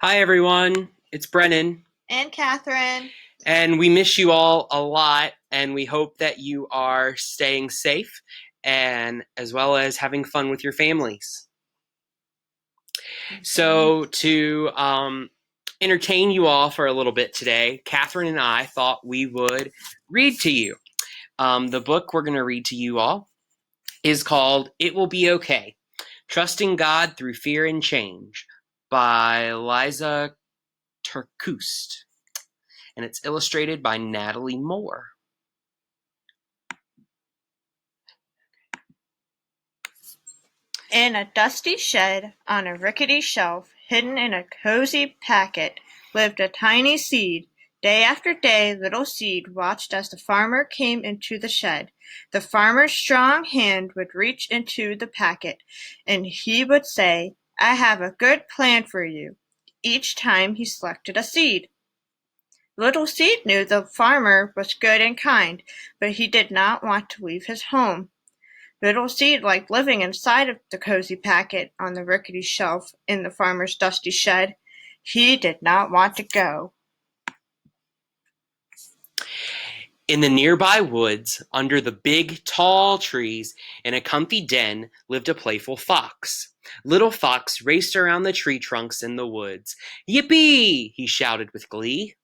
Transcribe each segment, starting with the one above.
Hi, everyone. It's Brennan, And Catherine. and we miss you all a lot, and we hope that you are staying safe and as well as having fun with your families. So, to entertain you all for a little bit today, Catherine and I thought we would read to you. The book we're going to read to you all is called It Will Be Okay, Trusting God Through Fear and Change by Liza Terkust, and it's illustrated by Natalie Moore. In a dusty shed, on a rickety shelf, hidden in a cozy packet, lived a tiny seed. Day after day little Seed watched as the farmer came into the shed. The farmer's strong hand would reach into the packet, and he would say, "I have a good plan for you," each time he selected a seed. Little Seed knew the farmer was good and kind, but he did not want to leave his home. Little Seed liked living inside of the cozy packet on the rickety shelf in the farmer's dusty shed. He did not want to go. In the nearby woods, under the big, tall trees, in a comfy den, lived a playful fox. Little Fox raced around the tree trunks in the woods. "Yippee!" he shouted with glee.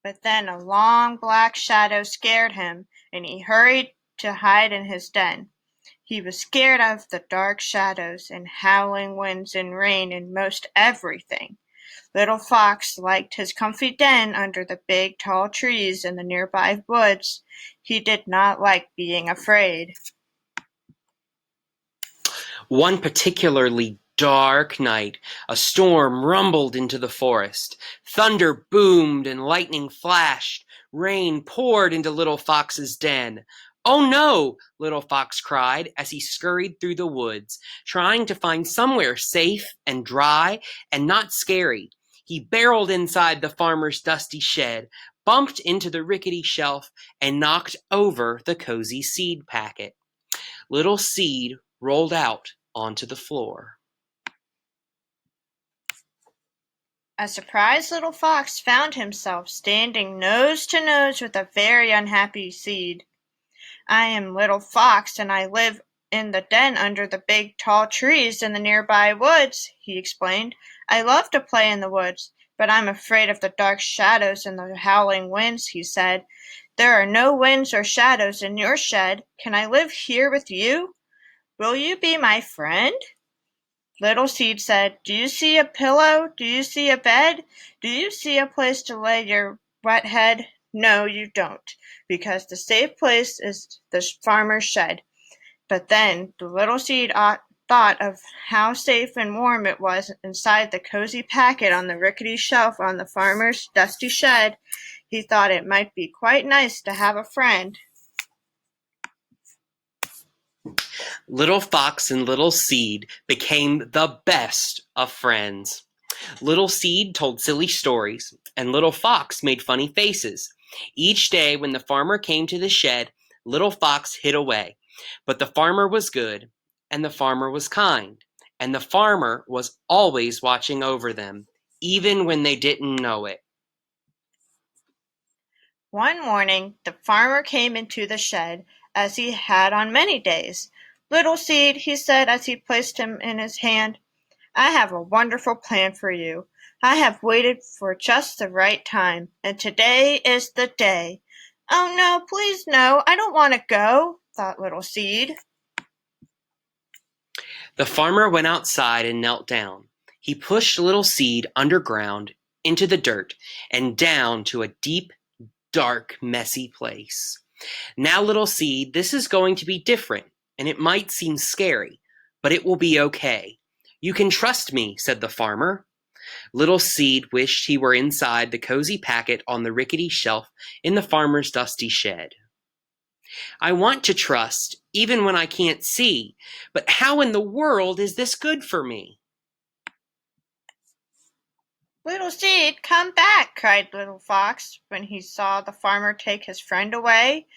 But then a long black shadow scared him, and he hurried to hide in his den. He was scared of the dark shadows and howling winds and rain and most everything. Little Fox liked his comfy den under the big tall trees in the nearby woods. He did not like being afraid. One particularly dark night, a storm rumbled into the forest. Thunder boomed and lightning flashed. Rain poured into Little Fox's den. "Oh no!" Little Fox cried as he scurried through the woods, trying to find somewhere safe and dry and not scary. He barreled inside the farmer's dusty shed, bumped into the rickety shelf, and knocked over the cozy seed packet. Little Seed rolled out onto the floor. A surprised little fox found himself standing nose to nose with a very unhappy Seed. "I am Little Fox, and I live in the den under the big tall trees in the nearby woods," he explained. "I love to play in the woods, but I'm afraid of the dark shadows and the howling winds," he said. "There are no winds or shadows in your shed. Can I live here with you? Will you be my friend?" Little Seed said, "Do you see a pillow? Do you see a bed? Do you see a place to lay your wet head? No, you don't, because the safe place is the farmer's shed." But then the little Seed thought of how safe and warm it was inside the cozy packet on the rickety shelf on the farmer's dusty shed. He thought it might be quite nice to have a friend. Little Fox and Little Seed became the best of friends. Little Seed told silly stories, and Little Fox made funny faces. Each day when the farmer came to the shed, Little Fox hid away. But the farmer was good, and the farmer was kind, and the farmer was always watching over them, even when they didn't know it. One morning the farmer came into the shed, as he had on many days. "Little Seed," he said as he placed him in his hand, "I have a wonderful plan for you. I have waited for just the right time, and today is the day." "Oh no, please no, I don't want to go," thought Little Seed. The farmer went outside and knelt down. He pushed Little Seed underground into the dirt and down to a deep, dark, messy place. "Now, Little Seed, this is going to be different, and it might seem scary, but it will be okay. You can trust me," said the farmer. Little Seed wished he were inside the cozy packet on the rickety shelf in the farmer's dusty shed. "I want to trust, even when I can't see, but how in the world is this good for me?" "Little Seed, come back," cried Little Fox, when he saw the farmer take his friend away.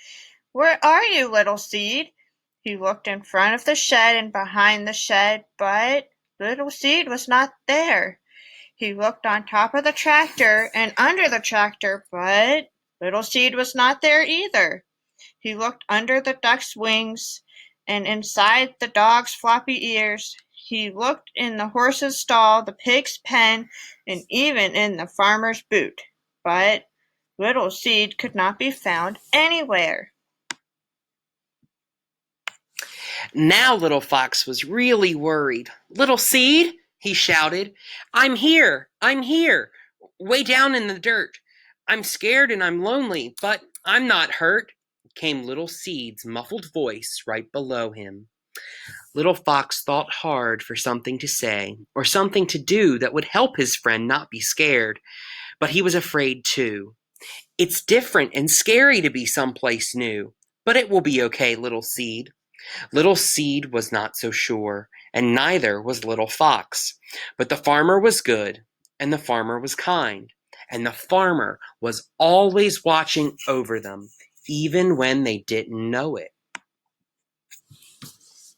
"Where are you, Little Seed?" He looked in front of the shed and behind the shed, but Little Seed was not there. He looked on top of the tractor and under the tractor, but Little Seed was not there either. He looked under the duck's wings and inside the dog's floppy ears. He looked in the horse's stall, the pig's pen, and even in the farmer's boot. But Little Seed could not be found anywhere. Now Little Fox was really worried. "Little Seed," he shouted, I'm here, way down in the dirt. I'm scared and I'm lonely, but I'm not hurt," came Little Seed's muffled voice right below him. Little Fox thought hard for something to say, or something to do that would help his friend not be scared, but he was afraid too. "It's different and scary to be someplace new, but it will be okay, Little Seed." Little Seed was not so sure, and neither was Little Fox. But the farmer was good, and the farmer was kind, and the farmer was always watching over them, even when they didn't know it.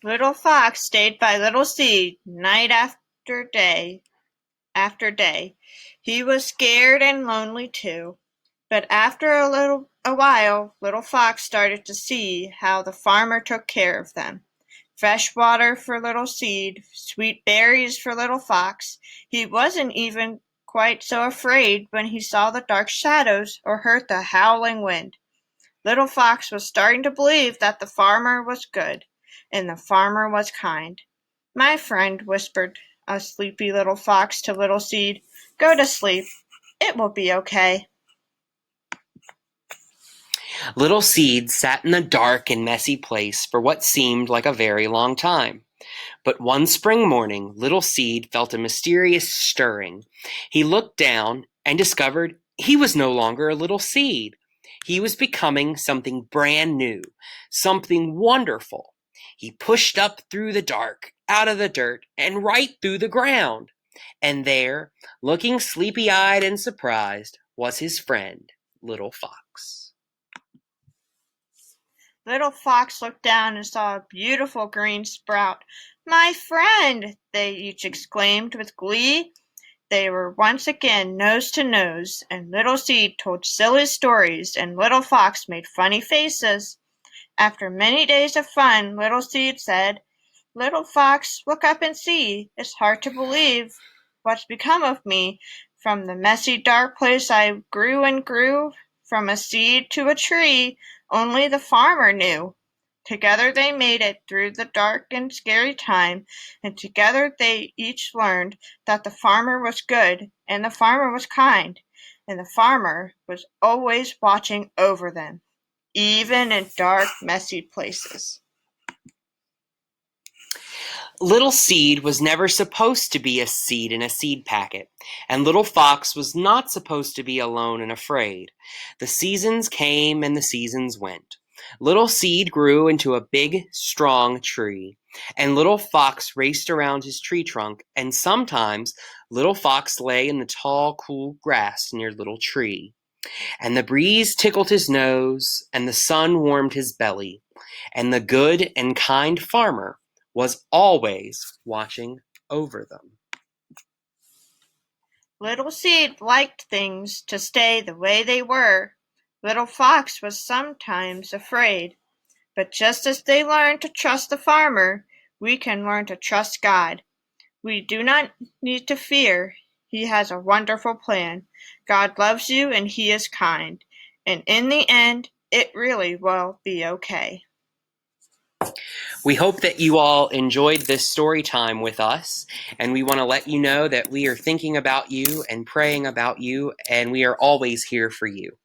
Little Fox stayed by Little Seed night after day after day. He was scared and lonely too. But after a while, Little Fox started to see how the farmer took care of them. Fresh water for Little Seed, sweet berries for Little Fox. He wasn't even quite so afraid when he saw the dark shadows or heard the howling wind. Little Fox was starting to believe that the farmer was good and the farmer was kind. "My friend," whispered a sleepy Little Fox to Little Seed, "go to sleep. It will be okay." Little Seed sat in the dark and messy place for what seemed like a very long time. But one spring morning, Little Seed felt a mysterious stirring. He looked down and discovered he was no longer a little seed. He was becoming something brand new, something wonderful. He pushed up through the dark, out of the dirt, and right through the ground. And there, looking sleepy-eyed and surprised, was his friend, Little Fox. Little Fox looked down and saw a beautiful green sprout. "My friend!" they each exclaimed with glee. They were once again nose to nose, and Little Seed told silly stories, and Little Fox made funny faces. After many days of fun, Little Seed said, "Little Fox, look up and see. It's hard to believe what's become of me. From the messy, dark place I grew and grew, from a seed to a tree, only the farmer knew." Together they made it through the dark and scary time, and together they each learned that the farmer was good, and the farmer was kind, and the farmer was always watching over them, even in dark, messy places. Little Seed was never supposed to be a seed in a seed packet, and Little Fox was not supposed to be alone and afraid. The seasons came and the seasons went. Little Seed grew into a big, strong tree, and Little Fox raced around his tree trunk, and sometimes Little Fox lay in the tall, cool grass near Little Tree. And the breeze tickled his nose, and the sun warmed his belly, and the good and kind farmer was always watching over them. Little Seed liked things to stay the way they were. Little Fox was sometimes afraid. But just as they learned to trust the farmer, we can learn to trust God. We do not need to fear. He has a wonderful plan. God loves you and He is kind. And in the end, it really will be okay. We hope that you all enjoyed this story time with us, and we want to let you know that we are thinking about you and praying about you, and we are always here for you.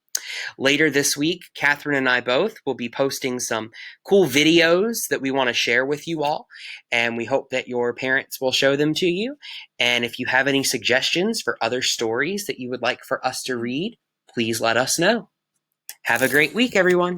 Later this week, Catherine and I both will be posting some cool videos that we want to share with you all, and we hope that your parents will show them to you. And if you have any suggestions for other stories that you would like for us to read, please let us know. Have a great week, everyone.